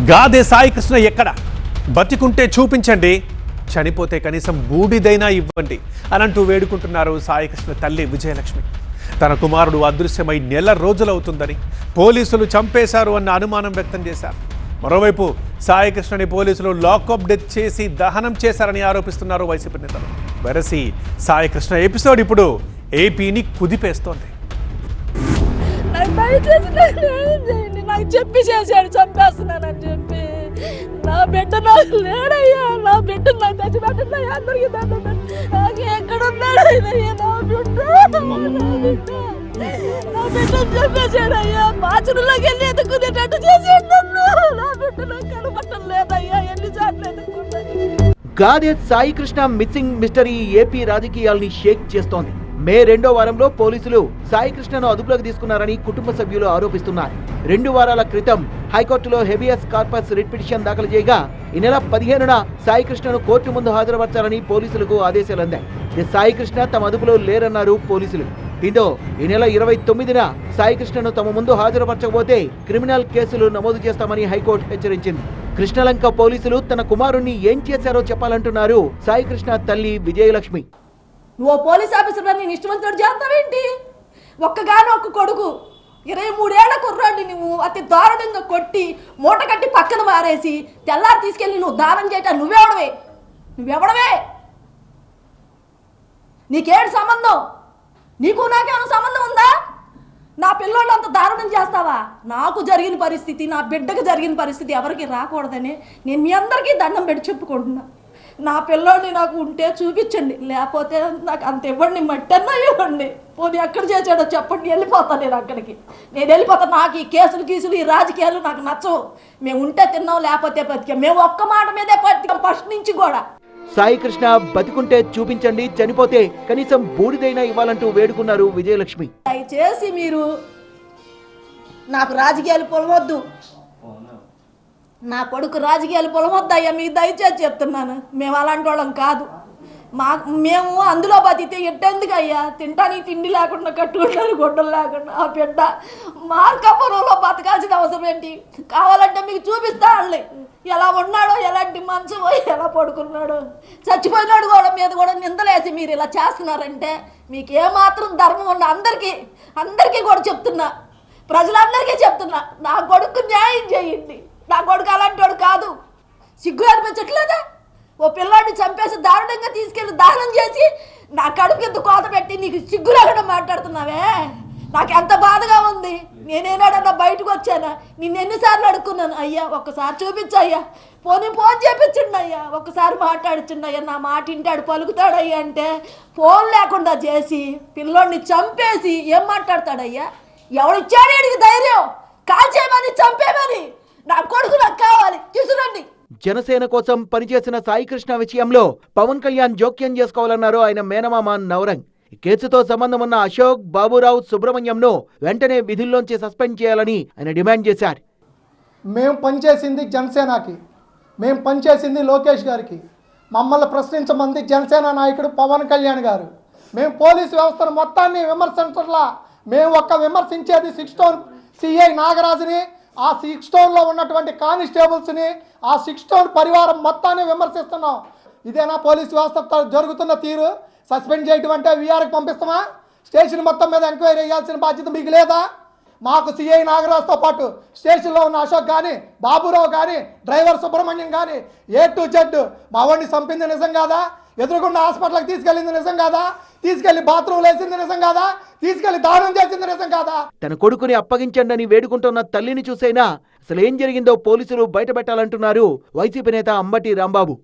గాదే సాయికృష్ణ ఎక్కడ? బతికుంటే చూపించండి, చనిపోతే కనీసం బూడిదైనా ఇవ్వండి అనంటూ వేడుకుంటున్నారు సాయికృష్ణ తల్లి విజయలక్ష్మి. తన కుమారుడు అదృశ్యమై నెల రోజులవుతుందని, పోలీసులు చంపేశారు అన్న అనుమానం వ్యక్తం చేశారు. మరోవైపు సాయికృష్ణని పోలీసులు లాకప్ డెత్ చేసి దహనం చేశారని ఆరోపిస్తున్నారు వైసీపీ నేతలు. వెరసి సాయికృష్ణ ఎపిసోడ్ ఇప్పుడు ఏపీని కుదిపేస్తోంది. నాకు చెప్పి చేశాడు చంపేస్తున్నానని చెప్పి. నా బిడ్డ నాకు లేడయ్యా, నా బిడ్డ నాకు తెచ్చి పెట్టండి అందరికీ నాకు ఎక్కడున్నాడు అయ్యా నా బిడ్డ. నా బిడ్డను చెప్పేశాడయ్యా, బాచురులోకి వెళ్ళి ఎదుక్కునేటట్టు చేశాడు నన్ను. నా బిడ్డ నాకు కనపట్టం లేదయ్యా, ఎన్నిసార్లు ఎదుక్కున్నాను. గాదే సాయికృష్ణ మిస్సింగ్ మిస్టరీ ఏపీ రాజకీయాల్ని షేక్ చేస్తోంది. మే 2వ వారంలో పోలీసులు సాయికృష్ణను అదుపులోకి తీసుకున్నారని కుటుంబ సభ్యులు ఆరోపిస్తున్నారు. 2 వారాల క్రితం హైకోర్టులో హెబియస్ కార్పస్ రిట్ పిటిషన్ దాఖలు చేయగా ఈ నెల 15న సాయికృష్ణను కోర్టు ముందు హాజరుపరచాలని పోలీసులకు ఆదేశాలు అందాయి. సాయికృష్ణ తమ అదుపులో లేరన్నారు పోలీసులు. దీంతో ఈ నెల 29న సాయికృష్ణను తమ ముందు హాజరుపరచకపోతే క్రిమినల్ కేసులు నమోదు చేస్తామని హైకోర్టు హెచ్చరించింది. కృష్ణలంక పోలీసులు తన కుమారుణ్ణి ఏం చేశారో చెప్పాలంటున్నారు సాయికృష్ణ తల్లి విజయలక్ష్మి. నువ్వు పోలీస్ ఆఫీసర్ నేను ఇష్టమంతుడు చేస్తావేంటి? ఒక్కగానో ఒక్క కొడుకు 23 ఏళ్ల కుర్రాడిని నువ్వు అతి దారుణంగా కొట్టి మూట కట్టి పక్కన మారేసి తెల్లారి తీసుకెళ్ళి నువ్వు దానం చేయటం నువ్వెవడవే? నీకేడు సంబంధం? నీకు నాకేమైనా సంబంధం ఉందా? నా పిల్లోళ్ళు అంత దారుణం చేస్తావా? నాకు జరిగిన పరిస్థితి, నా బిడ్డకు జరిగిన పరిస్థితి ఎవరికి రాకూడదని నేను మీ అందరికీ దండం పెట్టి చెప్పుకుంటున్నా. నా పిల్లోడిని నాకు ఉంటే చూపించండి, లేకపోతే నాకు అంత ఇవ్వండి, మట్టన్నా ఇవ్వండి. పోనీ ఎక్కడ చేశాడో చెప్పండి, వెళ్ళిపోతాను నేను అక్కడికి. నేను వెళ్ళిపోతాను. నాకు ఈ కేసులు ఈ రాజకీయాలు నాకు నచ్చవు. మేము ఉంటే తిన్నాం, లేకపోతే బతికాం. మేము ఒక్క మాట మీదే బతికాం ఫస్ట్ నుంచి కూడా. సాయికృష్ణ బతికుంటే చూపించండి, చనిపోతే కనీసం బూడిదైనా ఇవ్వాలంటూ వేడుకున్నారు విజయలక్ష్మి. దయచేసి మీరు నాకు రాజకీయాలు పొలవద్దు, నా కొడుకు రాజకీయాలు పొలవద్దయ్యా, మీకు దయచేసి చెప్తున్నాను. మేము అలాంటి వాళ్ళం కాదు. మేము అందులో బతికితే ఎట్టెందుకు అయ్యా? తింటానికి తిండి లేకుండా, కట్టుకుంటానికి గుడ్డలు లేకుండా ఆ బిడ్డ మార్కాపురంలో బతకాల్సిన అవసరం ఏంటి? కావాలంటే మీకు చూపిస్తా వాళ్ళని ఎలా ఉన్నాడో, ఎలాంటి మంచమో, ఎలా పడుకున్నాడో. చచ్చిపోయినాడు కూడా మీద కూడా నిందలేసి మీరు ఇలా చేస్తున్నారంటే మీకు ఏమాత్రం ధర్మం ఉన్న అందరికీ కూడా చెప్తున్నా, ప్రజలందరికీ చెప్తున్నా, నా కొడుకు న్యాయం చేయండి. నా కొడుకు అలాంటి వాడు కాదు. సిగ్గు అనిపించట్లేదా? ఓ పిల్లాడిని చంపేసి దారుణంగా తీసుకెళ్ళి దానం చేసి నా కడుపు కింద కోత పెట్టి నీకు సిగ్గు లేకుండా మాట్లాడుతున్నావే. నాకు ఎంత బాధగా ఉంది. నేనేనాడన్నా బయటకు వచ్చానా? నిన్ను ఎన్నిసార్లు అడుక్కున్నాను, అయ్యా ఒక్కసారి చూపించయ్యా, ఫోన్ చేపించండి అయ్యా, ఒక్కసారి మాట్లాడుచుండి అయ్యా, నా మాట ఇంటాడు పలుకుతాడయ్యా అంటే ఫోన్ లేకుండా చేసి పిల్లోడిని చంపేసి ఏం మాట్లాడతాడయ్యా? ఎవడిచ్చాడు వీడికి ధైర్యం? కాల్చేయమని, చంపేమని? నా కొడుకు నాకు కావాలి, తీసుకురండి. జనసేన కోసం పనిచేసిన సాయికృష్ణ విషయంలో పవన్ కళ్యాణ్ జోక్యం చేసుకోవాలన్నారు ఆయన మేనమామ నవరంగ్. కేసుతో సంబంధం ఉన్న అశోక్, బాబురావు, సుబ్రహ్మణ్యంను వెంటనే విధుల్లోంచి సస్పెండ్ చేయాలని ఆయన డిమాండ్ చేశారు. మేము పనిచేసింది జనసేనకి, మేము పనిచేసింది లోకేష్ గారికి. మమ్మల్ని ప్రశ్నించమంది జనసేన నాయకుడు పవన్ కళ్యాణ్ గారు. మేము పోలీసు వ్యవస్థను మొత్తాన్ని విమర్శించట్లా. మేము విమర్శించేది 6 టౌన్ సిఐ నాగరాజుని, ఆ 6 టౌన్లో ఉన్నటువంటి కానిస్టేబుల్స్ని, ఆ 6 టౌన్ పరివారం మొత్తాన్ని విమర్శిస్తున్నాం. ఇదేనా పోలీసు వ్యవస్థ జరుగుతున్న తీరు? సస్పెండ్ చేయటం అంటే వీఆర్కి పంపిస్తామా? స్టేషన్ మొత్తం మీద ఎంక్వైరీ చేయాల్సిన బాధ్యత మీకు లేదా? మాకు సిఐ నాగరాజుతో పాటు స్టేషన్లో ఉన్న అశోక్ కానీ, బాబురావు కానీ, డ్రైవర్ సుబ్రహ్మణ్యం కానీ A to Z మా వాడిని చంపింది నిజం కాదా? ఎదురుకుండా హాస్పిటల్కి తీసుకెళ్ళింది నిజం కాదా? తీసుకెళ్లి బాత్రూమ్ వేసింది నిజం కాదా? తీసుకెళ్లి దానం చేసింది నిజం కాదా? తన కొడుకుని అప్పగించండి అని వేడుకుంటున్న తల్లిని చూసైనా అసలు ఏం జరిగిందో పోలీసులు బయటపెట్టాలంటున్నారు వైసీపీ నేత అంబటి రాంబాబు.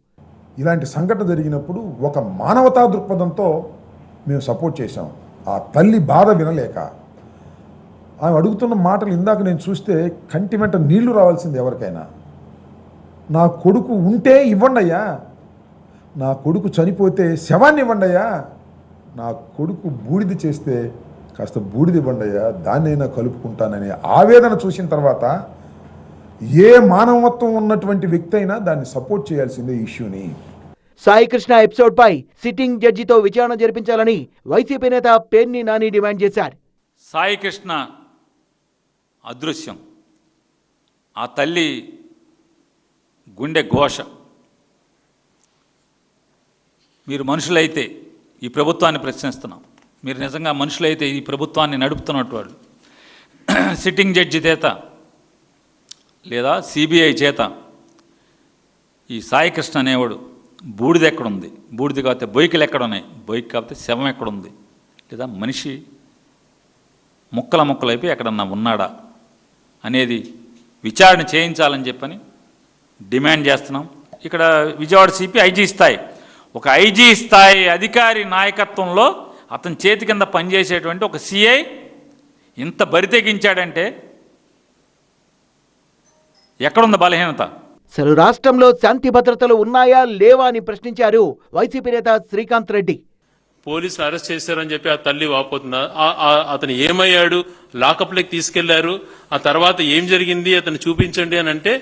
ఇలాంటి సంఘటన జరిగినప్పుడు ఒక మానవతా దృక్పథంతో మేము సపోర్ట్ చేశాం. ఆ తల్లి బాధ వినలేక ఆమె అడుగుతున్న మాటలు ఇందాక నేను చూస్తే కంటి వెంట నీళ్లు రావాల్సింది ఎవరికైనా. నా కొడుకు ఉంటే ఇవ్వండి అయ్యా, నా కొడుకు చనిపోతే శవాన్ని ఇవ్వండి అయ్యా, నా కొడుకు బూడిద చేస్తే కాస్త బూడిద ఇవ్వండి అయ్యా, దాన్నైనా కలుపుకుంటాననే ఆవేదన చూసిన తర్వాత ఏ మానవత్వం ఉన్నటువంటి వ్యక్తి అయినా దాన్ని సపోర్ట్ చేయాల్సిందే ఇష్యూని. సాయికృష్ణ ఎపిసోడ్ పై సిట్టింగ్ జడ్జితో విచారణ జరిపించాలని వైసీపీ నేత పేర్ని నాని డిమాండ్ చేశారు. సాయికృష్ణ అదృశ్యం, ఆ తల్లి గుండె ఘోష. మీరు మనుషులైతే ఈ ప్రభుత్వాన్ని ప్రశ్నిస్తున్నాం, మీరు నిజంగా మనుషులైతే ఈ ప్రభుత్వాన్ని నడుపుతున్నట్టు వాళ్ళు సిట్టింగ్ జడ్జి చేత లేదా సిబిఐ చేత ఈ సాయికృష్ణ అనేవాడు బూడిద ఎక్కడుంది, బూడిద కాకపోతే బొయ్యికలు ఎక్కడున్నాయి, బొయ్యికి కాకపోతే శవం ఎక్కడుంది, లేదా మనిషి ముక్కలైపోయి ఎక్కడన్నా ఉన్నాడా అనేది విచారణ చేయించాలని చెప్పని డిమాండ్ చేస్తున్నాం. ఇక్కడ విజయవాడ సిపి ఐజీ స్థాయి, ఒక ఐజీ స్థాయి అధికారి నాయకత్వంలో అతని చేతి కింద పనిచేసేటువంటి ఒక సిఐ ఇంత బరితెగించాడంటే ఎక్కడుంది బలహీనత? అసలు రాష్ట్రంలో శాంతి భద్రతలు ఉన్నాయా లేవా అని ప్రశ్నించారు వైసీపీ నేత శ్రీకాంత్ రెడ్డి. పోలీసులు అరెస్ట్ చేశారని చెప్పి ఆ తల్లి వాపోతున్నా, అతను ఏమయ్యాడు, లాకప్లోకి తీసుకెళ్లారు, ఆ తర్వాత ఏం జరిగింది అతను చూపించండి అని అంటే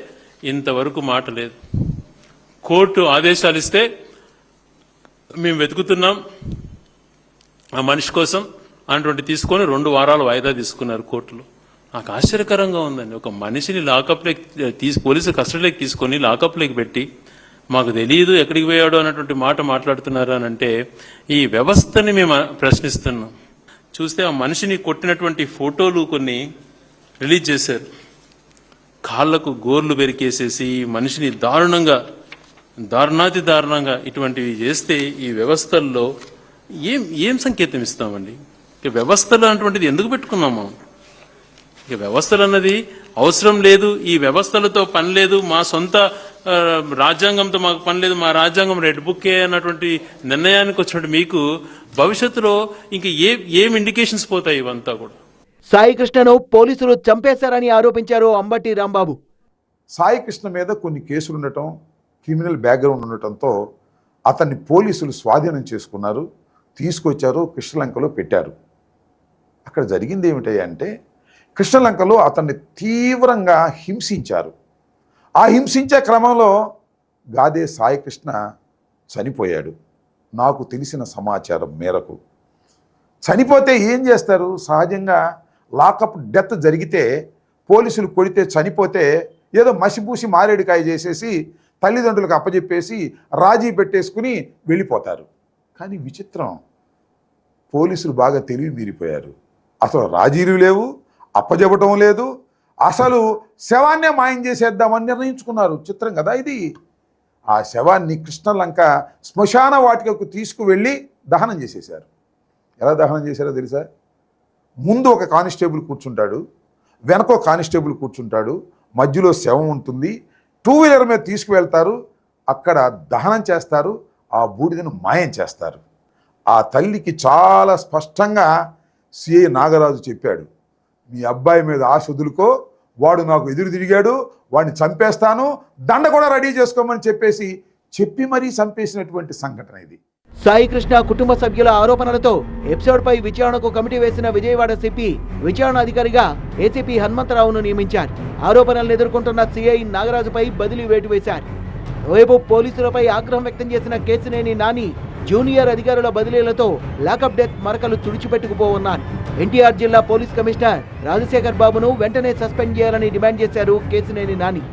ఇంతవరకు మాట లేదు. కోర్టు ఆదేశాలు ఇస్తే మేము వెతుకుతున్నాం ఆ మనిషి కోసం అటువంటి తీసుకొని 2 వారాలు వాయిదా తీసుకున్నారు కోర్టులో. నాకు ఆశ్చర్యకరంగా ఉందండి, ఒక మనిషిని లాకప్లోకి పోలీసు కస్టడీలోకి తీసుకొని లాకప్లోకి పెట్టి మాకు తెలియదు ఎక్కడికి పోయాడో అన్నటువంటి మాట మాట్లాడుతున్నారు అని అంటే ఈ వ్యవస్థని మేము ప్రశ్నిస్తున్నాం. చూస్తే ఆ మనిషిని కొట్టినటువంటి ఫోటోలు కొన్ని రిలీజ్ చేశారు. కాళ్లకు గోర్లు బెరికేసేసి మనిషిని దారుణాతి దారుణంగా ఇటువంటివి చేస్తే ఈ వ్యవస్థల్లో ఏం సంకేతం ఇస్తామండి? ఇక వ్యవస్థలు అటువంటిది ఎందుకు పెట్టుకున్నాము? ఇక వ్యవస్థలు అన్నది అవసరం లేదు, ఈ వ్యవస్థలతో పని లేదు, మా సొంత రాజ్యాంగంతో మాకు పని లేదు, మా రాజ్యాంగం రెడ్ బుక్కే అన్నటువంటి నిర్ణయానికి వచ్చినట్టు మీకు భవిష్యత్తులో ఇంకా ఏం ఇండికేషన్స్ పోతాయి ఇవంతా కూడా. సాయికృష్ణను పోలీసులు చంపేశారని ఆరోపించారు అంబటి రాంబాబు. సాయికృష్ణ మీద కొన్ని కేసులు ఉండటం, క్రిమినల్ బ్యాక్గ్రౌండ్ ఉండటంతో అతన్ని పోలీసులు స్వాధీనం చేసుకున్నారు, తీసుకొచ్చారు, కృష్ణలంకలో పెట్టారు. అక్కడ జరిగింది ఏమిటంటే కృష్ణలంకలో అతన్ని తీవ్రంగా హింసించారు. ఆ హింసించే క్రమంలో గాదే సాయికృష్ణ చనిపోయాడు. నాకు తెలిసిన సమాచారం మేరకు చనిపోతే ఏం చేస్తారు? సహజంగా లాకప్ డెత్ జరిగితే పోలీసులు కొడితే చనిపోతే ఏదో మసిపూసి మారేడుకాయ చేసేసి తల్లిదండ్రులకు అప్పచెప్పేసి రాజీ పెట్టేసుకుని వెళ్ళిపోతారు. కానీ విచిత్రం, పోలీసులు బాగా తెలివి మీరిపోయారు. అసలు రాజీలు లేవు, అప్పచెప్పటం లేదు, అసలు శవాన్నే మాయం చేసేద్దామని నిర్ణయించుకున్నారు. చిత్రం కదా ఇది. ఆ శవాన్ని కృష్ణలంక శ్మశాన వాటికకు తీసుకువెళ్ళి దహనం చేసేశారు. ఎలా దహనం చేశారో తెలుసా? ముందు ఒక కానిస్టేబుల్ కూర్చుంటాడు, వెనకో కానిస్టేబుల్ కూర్చుంటాడు, మధ్యలో శవం ఉంటుంది, 2 వీలర్ మీద తీసుకువెళ్తారు, అక్కడ దహనం చేస్తారు, ఆ బూడిదను మాయం చేస్తారు. ఆ తల్లికి చాలా స్పష్టంగా సిఐ నాగరాజు చెప్పాడు, మీ అబ్బాయి మీద ఆశ వదులుకో, వాడు నాకు ఎదురు తిరిగాడు, వాడిని చంపేస్తాను, దండ కూడా రెడీ చేసుకోమని చెప్పి మరీ చంపేసినటువంటి సంఘటన ఇది. సాయికృష్ణ కుటుంబ సభ్యుల ఆరోపణలతో ఎపిసోడ్పై విచారణకు కమిటీ వేసిన విజయవాడ సిపి విచారణ అధికారిగా ఏసీపీ హనుమంతరావును నియమించారు. ఆరోపణలను ఎదుర్కొంటున్న సిఐ నాగరాజుపై బదిలీ వేటు వేశారు. ఓవైపు పోలీసులపై ఆగ్రహం వ్యక్తం చేసిన కేసినేని నాని జూనియర్ అధికారుల బదిలీలతో లాకప్ డెత్ మరకలు తుడిచిపెట్టుకుపోతున్నారు. ఎన్టీఆర్ జిల్లా పోలీస్ కమిషనర్ రాజశేఖర్ బాబును వెంటనే సస్పెండ్ చేయాలని డిమాండ్ చేశారు కేసినేని నాని.